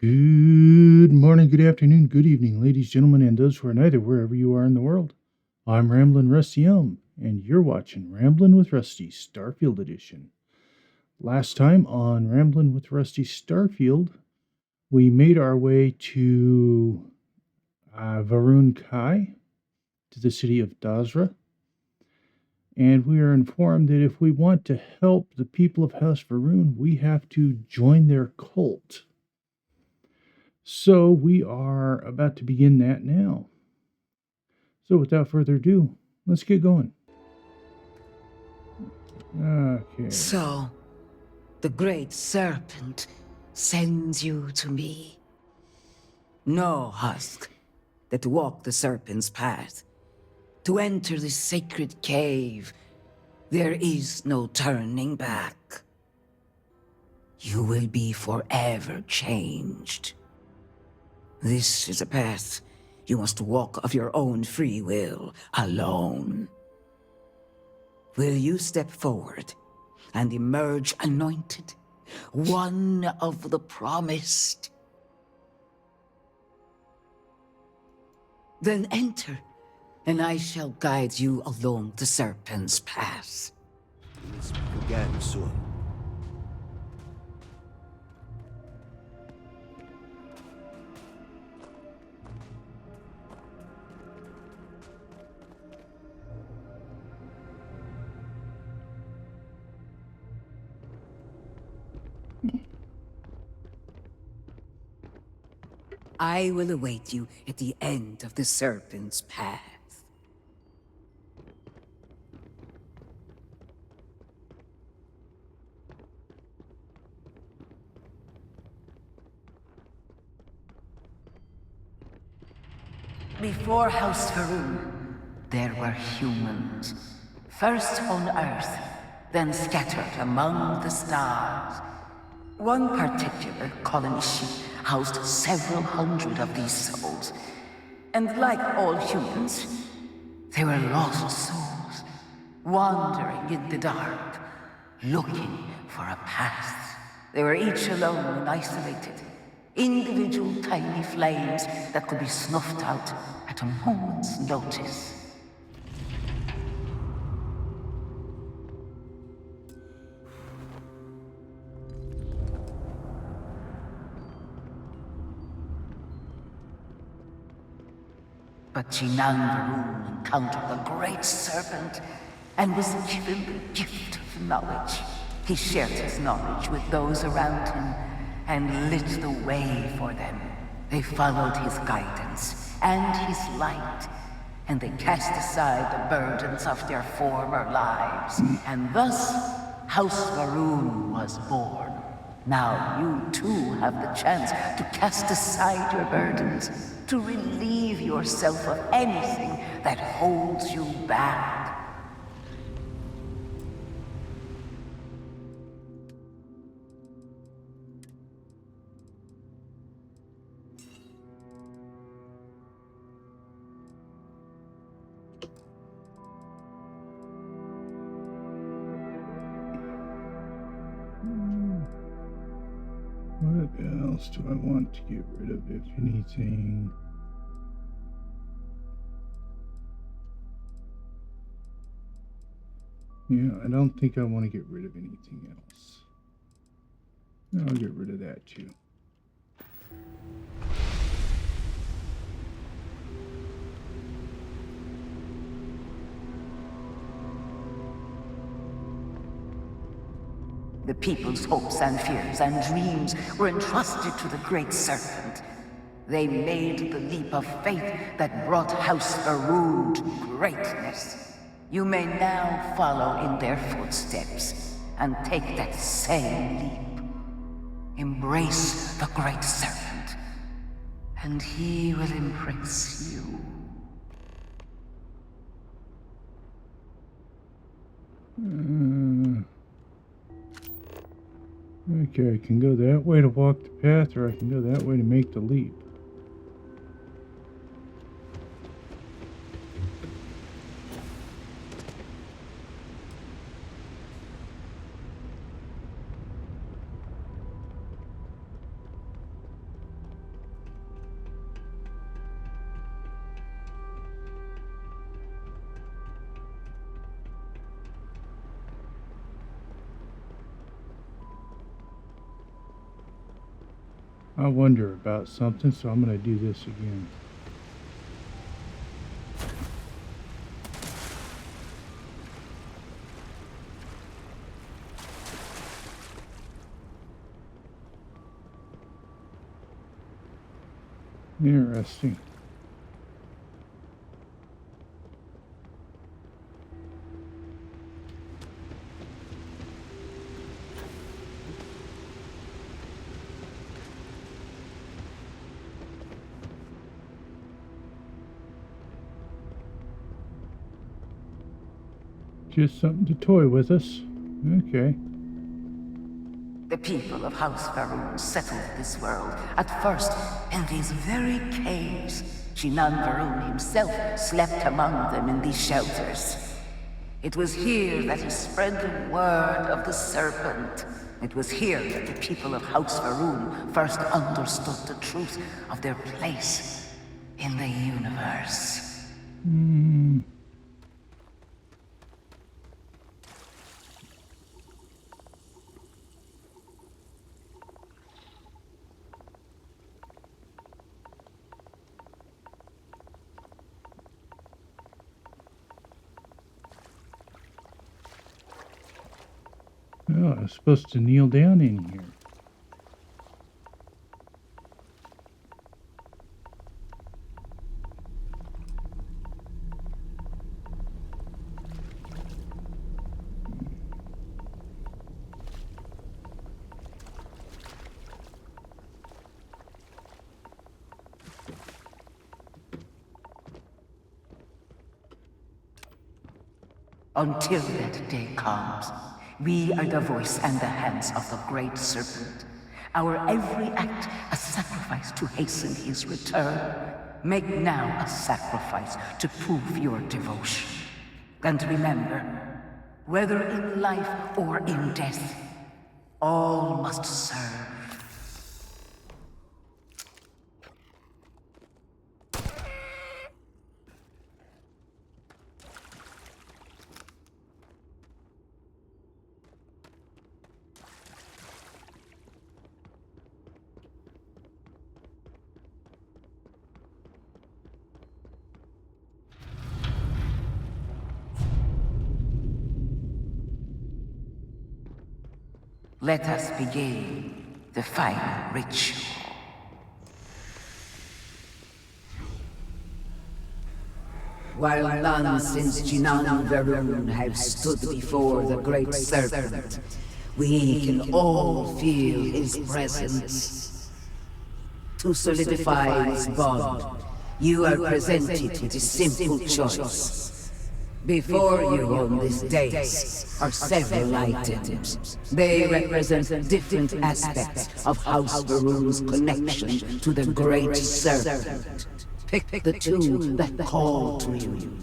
Good morning, good afternoon, good evening, ladies, gentlemen, and those who are neither, wherever you are in the world. I'm Ramblin' Rusty Elm, and you're watching Ramblin' with Rusty Starfield Edition. Last time on Ramblin' with Rusty Starfield, we made our way to Varun Kai, to the city of Dazra, and we are informed that if we want to help the people of House Varun, we have to join their cult. So we are about to begin that now. So without further ado, let's get going. Okay. So, the great Serpent sends you to me. Know, Husk, that to walk the Serpent's path, to enter the sacred cave, there is no turning back. You will be forever changed. This is a path you must walk of your own free will, alone. Will you step forward and emerge anointed, one of the promised? Then enter, and I shall guide you along the Serpent's path. We'll speak again soon. I will await you at the end of the Serpent's path. Before House Varun, there were humans. First on Earth, then scattered among the stars. One particular colony ship housed several hundred of these souls. And like all humans, they were lost souls, wandering in the dark, looking for a path. They were each alone and isolated, individual tiny flames that could be snuffed out at a moment's notice. But Jinang Varun encountered the great Serpent and was given the gift of knowledge. He shared his knowledge with those around him and lit the way for them. They followed his guidance and his light, and they cast aside the burdens of their former lives. And thus, House Varun was born. Now you too have the chance to cast aside your burdens, to relieve yourself of anything that holds you back. What else do I want to get rid of, if anything? Yeah, I don't think I want to get rid of anything else. I'll get rid of that too. The people's hopes and fears and dreams were entrusted to the great Serpent. They made the leap of faith that brought House Varun to greatness. You may now follow in their footsteps and take that same leap. Embrace the great Serpent, and he will embrace you. Okay, I can go that way to walk the path, or I can go that way to make the leap. I wonder about something, so I'm going to do this again. Interesting. Just something to toy with us. Okay. The people of House Varun settled this world, at first in these very caves. Shinan Varun himself slept among them in these shelters. It was here that he spread the word of the Serpent. It was here that the people of House Varun first understood the truth of their place in the universe. Oh, I'm supposed to kneel down in here. Until that day comes, we are the voice and the hands of the great Serpent. Our every act a sacrifice to hasten his return. Make now a sacrifice to prove your devotion. And remember, whether in life or in death, all must serve. Let us begin the final ritual. While none since Jinan Varun have stood before the great Serpent, we can all feel his presence. To solidify this bond, you are presented with a simple choice. Before you on this dais are several items. They represent different aspects of House Varun's connection to the Great Serpent. Pick the two that call to you.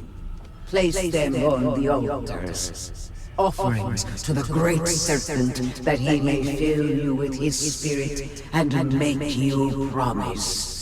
Place them on the altars. Offerings to the Great Serpent that he may fill you with his spirit and make you promise.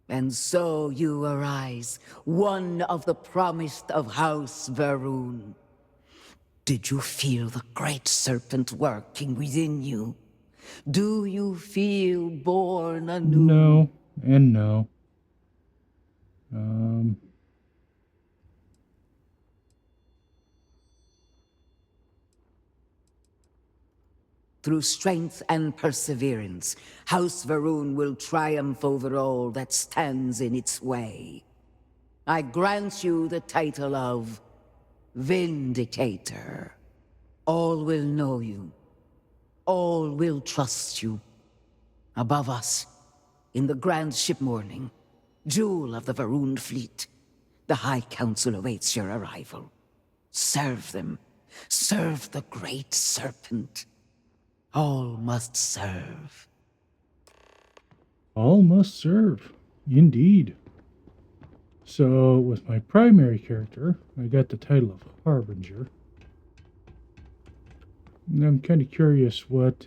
And so you arise, one of the promised of House Varun. Did you feel the Great Serpent working within you? Do you feel born anew? No, and no. Through strength and perseverance, House Varun will triumph over all that stands in its way. I grant you the title of Vindicator. All will know you. All will trust you. Above us, in the grand ship morning, jewel of the Varun fleet, the High Council awaits your arrival. Serve them. Serve the Great Serpent. All must serve. All must serve. Indeed. So, with my primary character, I got the title of Harbinger. And I'm kind of curious what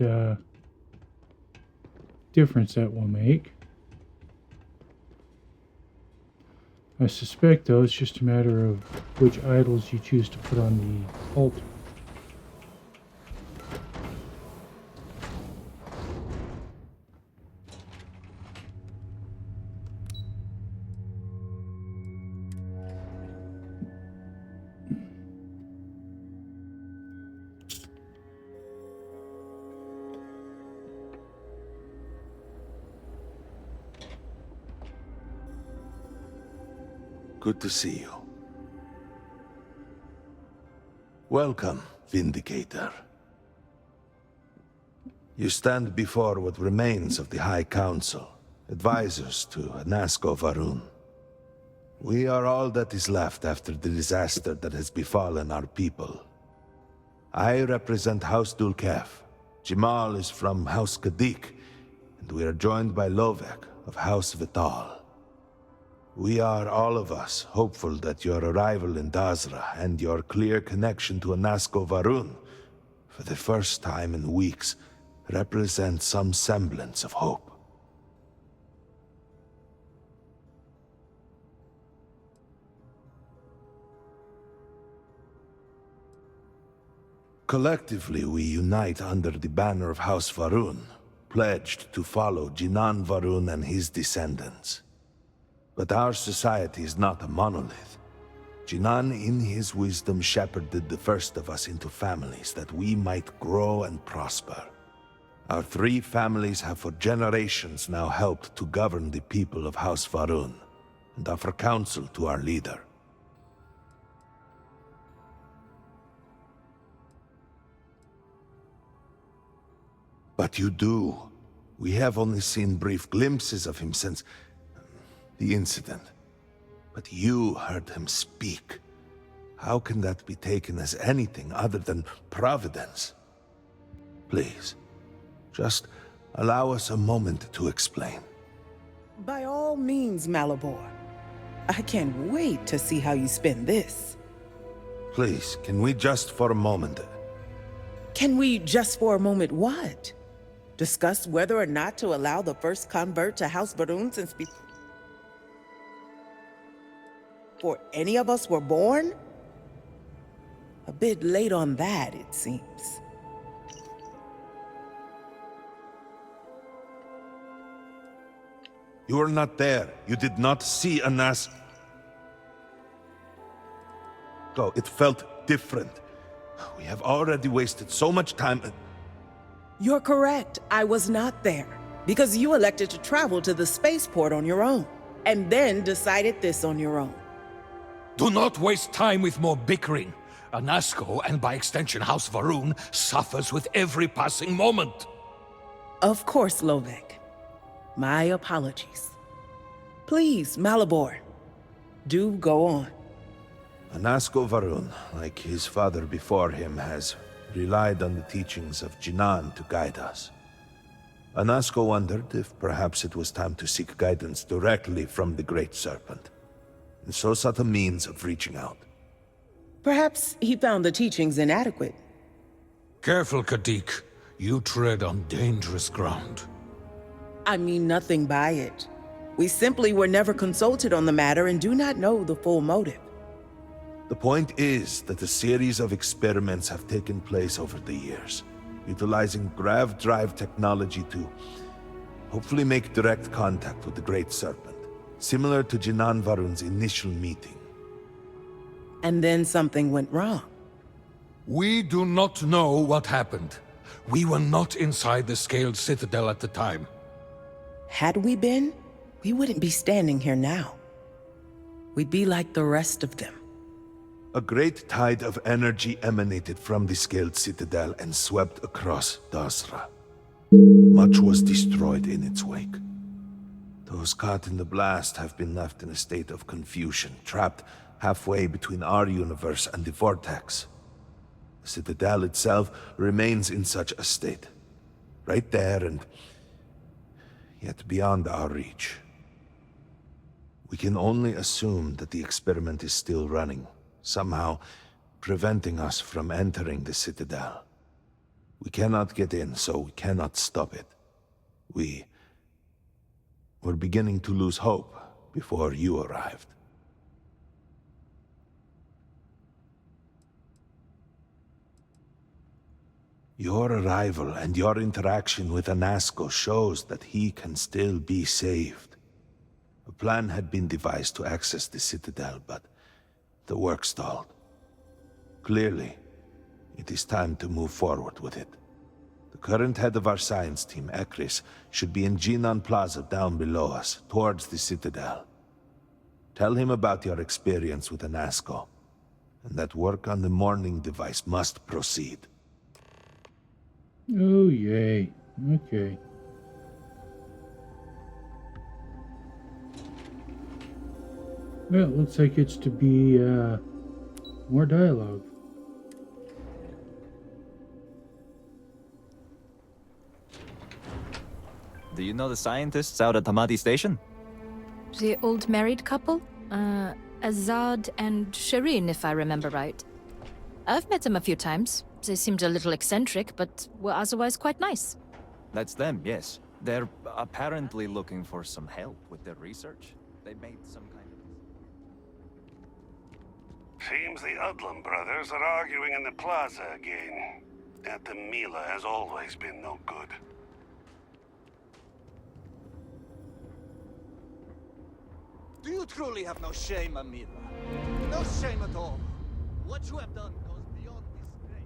difference that will make. I suspect, though, it's just a matter of which idols you choose to put on the altar. Good to see you. Welcome, Vindicator. You stand before what remains of the High Council, advisors to Anasko Varun. We are all that is left after the disaster that has befallen our people. I represent House Dulkef. Jamal is from House Kadik, and we are joined by Lovek of House Vital. We are, all of us, hopeful that your arrival in Dazra and your clear connection to Anasko Varun, for the first time in weeks, represent some semblance of hope. Collectively, we unite under the banner of House Varun, pledged to follow Jinan Varun and his descendants. But our society is not a monolith. Jinan, in his wisdom, shepherded the first of us into families that we might grow and prosper. Our three families have for generations now helped to govern the people of House Varun, and offer counsel to our leader. But you do. We have only seen brief glimpses of him since the incident. But you heard him speak. How can that be taken as anything other than providence? Please, just allow us a moment to explain. By all means, Malabor. I can't wait to see how you spend this. Please, can we just for a moment... Can we just for a moment what? Discuss whether or not to allow the first convert to House Varun since before any of us were born? A bit late on that, it seems. You were not there. You did not see Anas. Oh, it felt different. We have already wasted so much time. You're correct. I was not there. Because you elected to travel to the spaceport on your own. And then decided this on your own. Do not waste time with more bickering. Anasko, and by extension House Varun, suffers with every passing moment. Of course, Lovek. My apologies. Please, Malabor. Do go on. Anasko Varun, like his father before him, has relied on the teachings of Jinan to guide us. Anasko wondered if perhaps it was time to seek guidance directly from the Great Serpent, and so sought a means of reaching out. Perhaps he found the teachings inadequate. Careful, Kadik. You tread on dangerous ground. I mean nothing by it. We simply were never consulted on the matter and do not know the full motive. The point is that a series of experiments have taken place over the years, utilizing grav drive technology to hopefully make direct contact with the Great Serpent, similar to Jinan Varun's initial meeting. And then something went wrong. We do not know what happened. We were not inside the Scaled Citadel at the time. Had we been, we wouldn't be standing here now. We'd be like the rest of them. A great tide of energy emanated from the Scaled Citadel and swept across Dazra. Much was destroyed in its wake. Those caught in the blast have been left in a state of confusion, trapped halfway between our universe and the Vortex. The Citadel itself remains in such a state. Right there and yet beyond our reach. We can only assume that the experiment is still running, somehow preventing us from entering the Citadel. We cannot get in, so we cannot stop it. We're beginning to lose hope before you arrived. Your arrival and your interaction with Anasco shows that he can still be saved. A plan had been devised to access the Citadel, but the work stalled. Clearly, it is time to move forward with it. The current head of our science team, Ekris, should be in Jinan Plaza down below us, towards the Citadel. Tell him about your experience with Anasco, and that work on the morning device must proceed. Oh, yay. Okay. Well, it looks like it's to be more dialogue. Do you know the scientists out at Hamadi Station? The old married couple? Azad and Shireen, if I remember right. I've met them a few times. They seemed a little eccentric, but were otherwise quite nice. That's them, yes. They're apparently looking for some help with their research. They made some kind of... Seems the Udlam brothers are arguing in the plaza again. That the Mila has always been no good. Do you truly have no shame, Amila? No shame at all. What you have done goes beyond disgrace.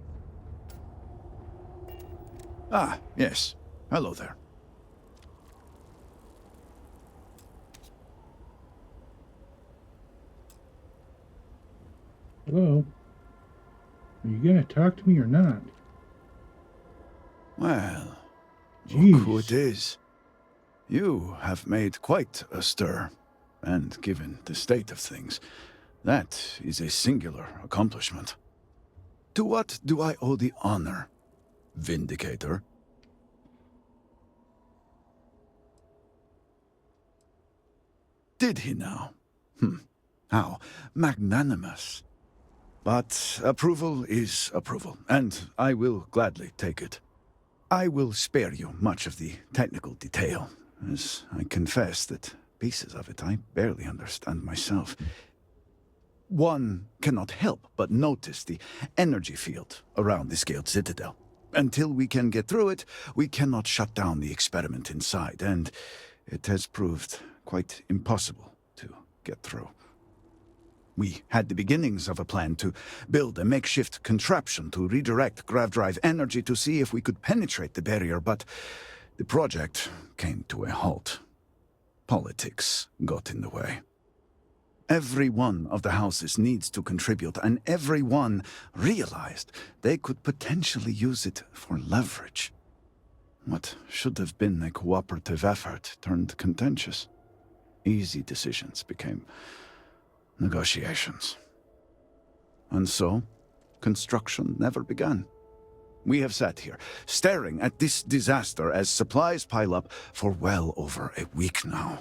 Ah, yes. Hello there. Hello? Are you gonna talk to me or not? Well, Jeez. look who it is. You have made quite a stir. And given the state of things, that is a singular accomplishment. To what do I owe the honor, Vindicator? Did he now? How magnanimous. But approval is approval, and I will gladly take it. I will spare you much of the technical detail, as I confess that pieces of it I barely understand myself. One cannot help but notice the energy field around the scaled citadel. Until we can get through it, we cannot shut down the experiment inside, and it has proved quite impossible to get through. We had the beginnings of a plan to build a makeshift contraption to redirect grav drive energy to see if we could penetrate the barrier, but the project came to a halt. Politics got in the way. Every one of the houses needs to contribute, and every one realized they could potentially use it for leverage. What should have been a cooperative effort turned contentious. Easy decisions became negotiations. And so, construction never began. We have sat here, staring at this disaster as supplies pile up for well over a week now.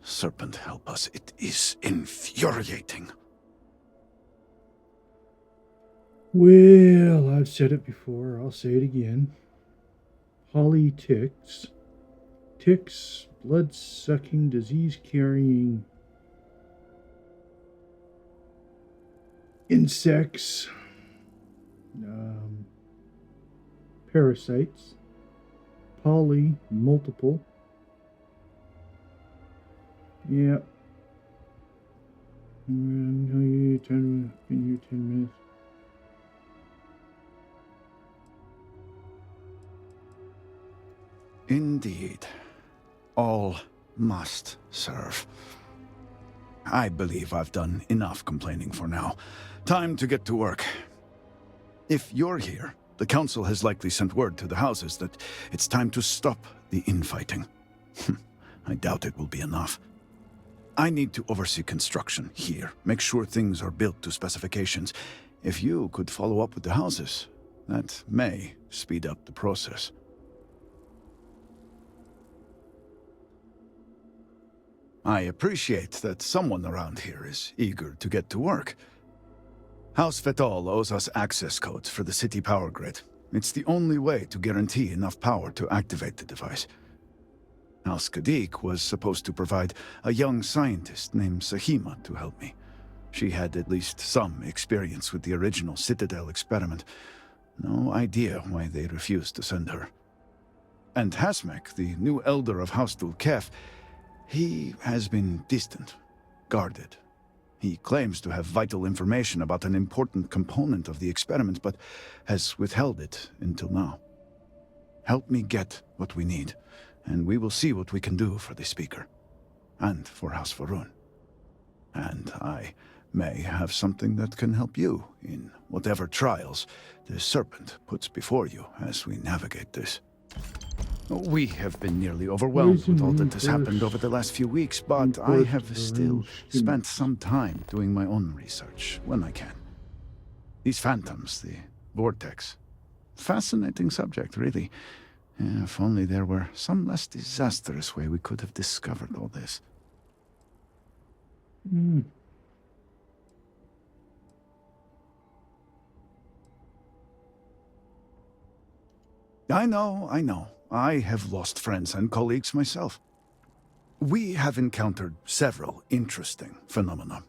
Serpent help us, it is infuriating. Well, I've said it before, I'll say it again. Polyticks. Ticks, blood-sucking, disease-carrying insects. Parasites. Poly, multiple. Yep. Been here 10 minutes. Indeed. All must serve. I believe I've done enough complaining for now. Time to get to work. If you're here, the Council has likely sent word to the houses that it's time to stop the infighting. I doubt it will be enough. I need to oversee construction here, make sure things are built to specifications. If you could follow up with the houses, that may speed up the process. I appreciate that someone around here is eager to get to work. House Vettal owes us access codes for the city power grid. It's the only way to guarantee enough power to activate the device. House Kadik was supposed to provide a young scientist named Sahima to help me. She had at least some experience with the original Citadel experiment. No idea why they refused to send her. And Hasmek, the new elder of House Dulkef, he has been distant, guarded. He claims to have vital information about an important component of the experiment, but has withheld it until now. Help me get what we need, and we will see what we can do for the Speaker. And for House Varun. And I may have something that can help you in whatever trials the Serpent puts before you as we navigate this. We have been nearly overwhelmed with all that has happened over the last few weeks, but I have still spent some time doing my own research when I can. These phantoms, the vortex. Fascinating subject, really. If only there were some less disastrous way we could have discovered all this. I know. I have lost friends and colleagues myself. We have encountered several interesting phenomena.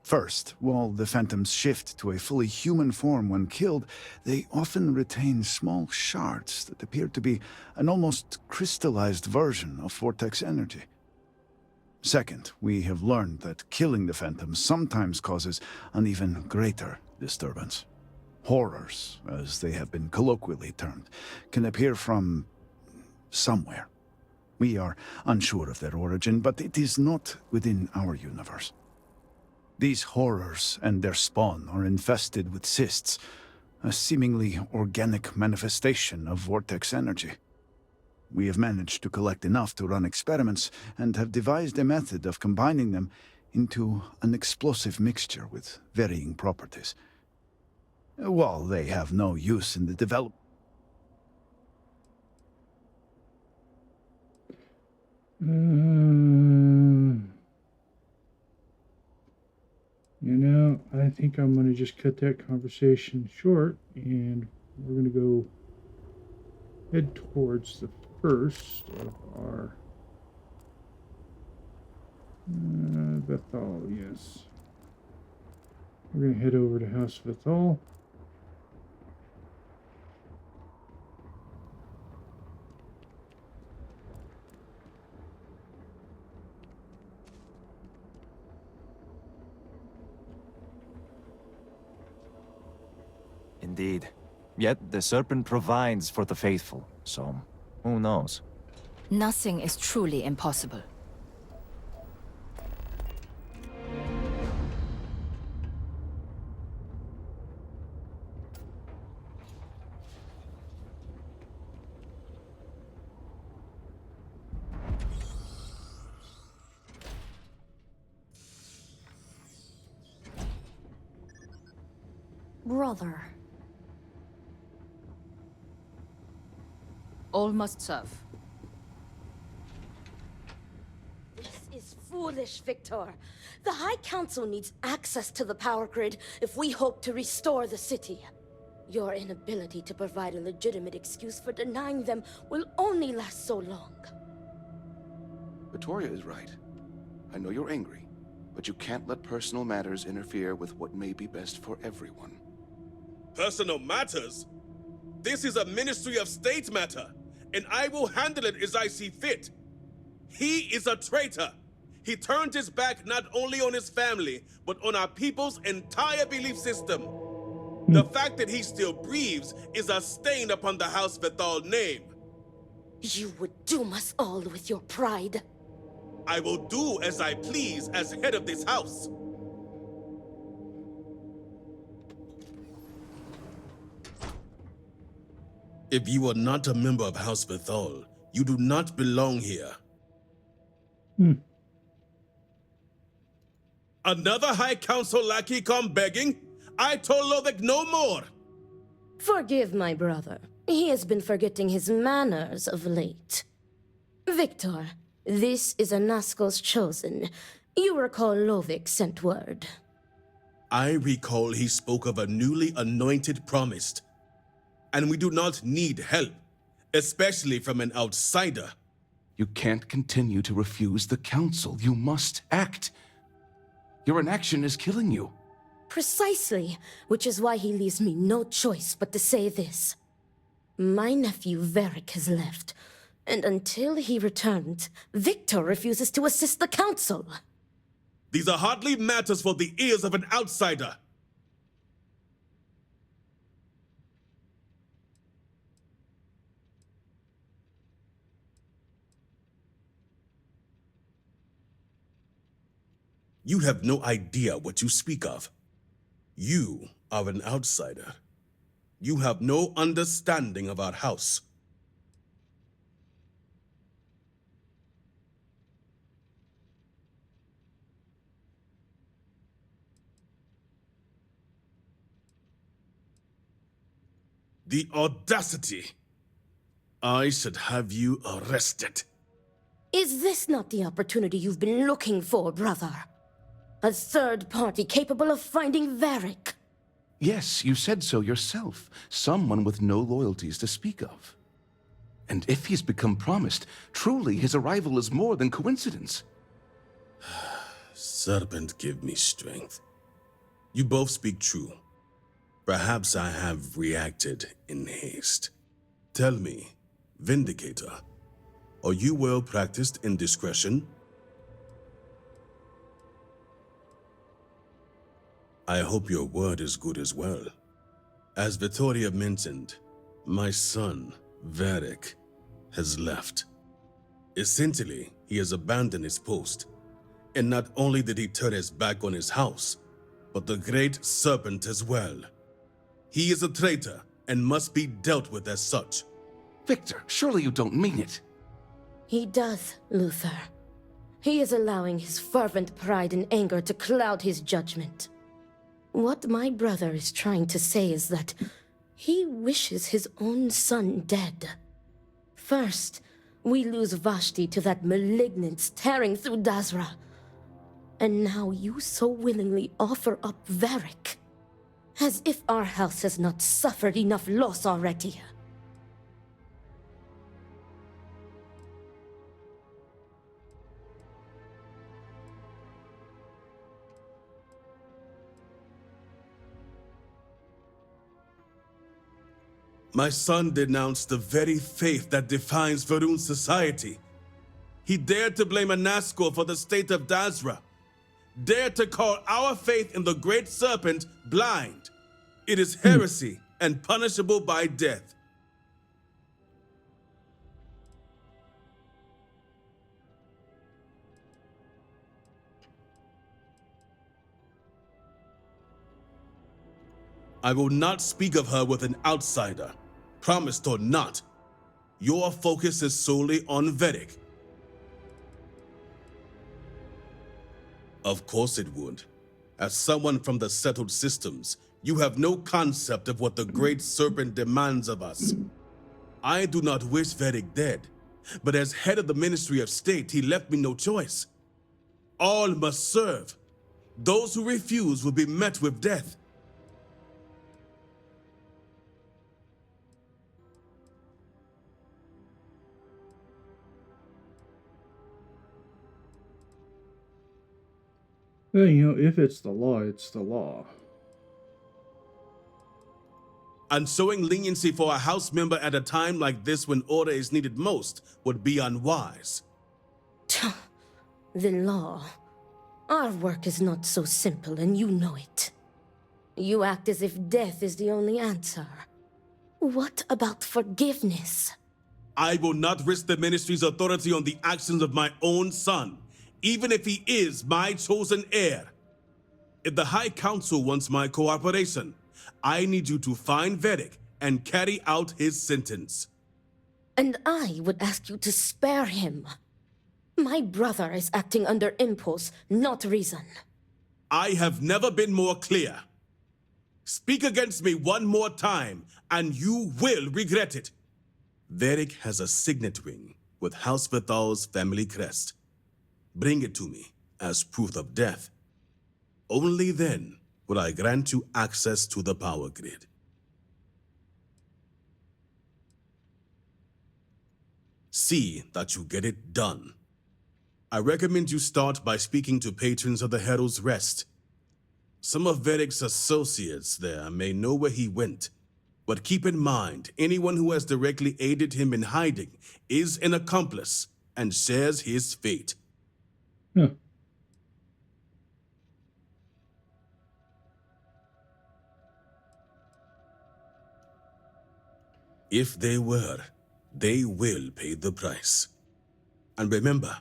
First, while the phantoms shift to a fully human form when killed, they often retain small shards that appear to be an almost crystallized version of vortex energy. Second, we have learned that killing the phantoms sometimes causes an even greater disturbance. Horrors, as they have been colloquially termed, can appear from somewhere. We are unsure of their origin, but it is not within our universe. These horrors and their spawn are infested with cysts, a seemingly organic manifestation of vortex energy. We have managed to collect enough to run experiments and have devised a method of combining them into an explosive mixture with varying properties. While they have no use in the development. I think I'm going to just cut that conversation short, and we're going to go head towards the first of our Vethal, yes. We're going to head over to House Vethal. Indeed. Yet the Serpent provides for the faithful, so who knows? Nothing is truly impossible. Brother. All must serve. This is foolish, Victor. The High Council needs access to the power grid if we hope to restore the city. Your inability to provide a legitimate excuse for denying them will only last so long. Victoria is right. I know you're angry, but you can't let personal matters interfere with what may be best for everyone. Personal matters? This is a Ministry of State matter, and I will handle it as I see fit. He is a traitor. He turned his back not only on his family, but on our people's entire belief system. The fact that he still breathes is a stain upon the House Vethal name. You would doom us all with your pride. I will do as I please as head of this house. If you are not a member of House Vethal, you do not belong here. Another High Council lackey come begging? I told Lovick no more. Forgive my brother. He has been forgetting his manners of late. Victor, This is Anaskel's chosen. You recall Lovik sent word. I recall he spoke of a newly anointed promised. And we do not need help, especially from an outsider. You can't continue to refuse the council. You must act. Your inaction is killing you. Precisely, which is why he leaves me no choice but to say this. My nephew Varric has left, and until he returns, Victor refuses to assist the council. These are hardly matters for the ears of an outsider. You have no idea what you speak of. You are an outsider. You have no understanding of our house. The audacity! I should have you arrested. Is this not the opportunity you've been looking for, brother? A third party capable of finding Varric? Yes, you said so yourself. Someone with no loyalties to speak of. And if he's become promised, truly his arrival is more than coincidence. Serpent, give me strength. You both speak true. Perhaps I have reacted in haste. Tell me, Vindicator, are you well practiced in discretion? I hope your word is good as well. As Vittoria mentioned, my son, Varric, has left. Essentially, he has abandoned his post. And not only did he turn his back on his house, but the great Serpent as well. He is a traitor and must be dealt with as such. Victor, surely you don't mean it. He does, Luther. He is allowing his fervent pride and anger to cloud his judgment. What my brother is trying to say is that he wishes his own son dead. First, we lose Vashti to that malignance tearing through Dazra. And now you so willingly offer up Varric. As if our house has not suffered enough loss already. My son denounced the very faith that defines Varun society. He dared to blame Anaskel for the state of Dazra. Dared to call our faith in the great Serpent blind. It is heresy and punishable by death. I will not speak of her with an outsider, promised or not. Your focus is solely on Varric. Of course it would. As someone from the settled systems, you have no concept of what the great Serpent demands of us. I do not wish Varric dead, but as head of the Ministry of State, he left me no choice. All must serve. Those who refuse will be met with death. Well, if it's the law, it's the law. And showing leniency for a house member at a time like this when order is needed most would be unwise. The law. Our work is not so simple, and you know it. You act as if death is the only answer. What about forgiveness? I will not risk the ministry's authority on the actions of my own son, even if he is my chosen heir. If the High Council wants my cooperation, I need you to find Varric and carry out his sentence. And I would ask you to spare him. My brother is acting under impulse, not reason. I have never been more clear. Speak against me one more time, and you will regret it. Varric has a signet ring with House Vithal's family crest. Bring it to me as proof of death. Only then will I grant you access to the power grid. See that you get it done. I recommend you start by speaking to patrons of the Herald's Rest. Some of Vedek's associates there may know where he went, but keep in mind, anyone who has directly aided him in hiding is an accomplice and shares his fate. Huh. If they were, they will pay the price. And remember,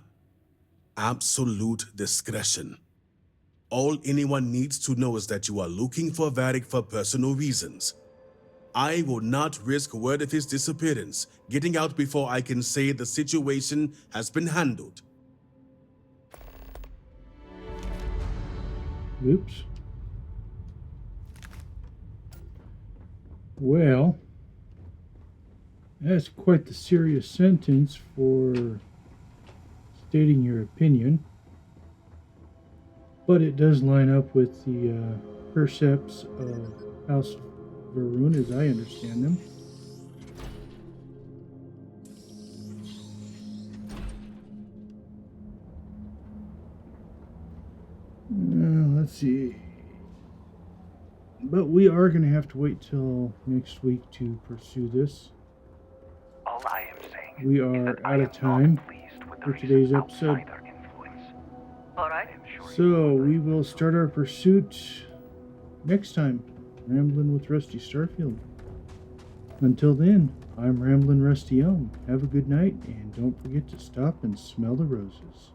absolute discretion. All anyone needs to know is that you are looking for Varric for personal reasons. I will not risk word of his disappearance getting out before I can say the situation has been handled. Oops. Well, that's quite the serious sentence for stating your opinion. But it does line up with the precepts of House Varun, as I understand them. Let's see. But we are going to have to wait till next week to pursue this. All I am saying We are out of time for today's episode. So we will start our pursuit next time, Rambling with Rusty Starfield. Until then, I'm Rambling Rusty Elm. Have a good night, and don't forget to stop and smell the roses.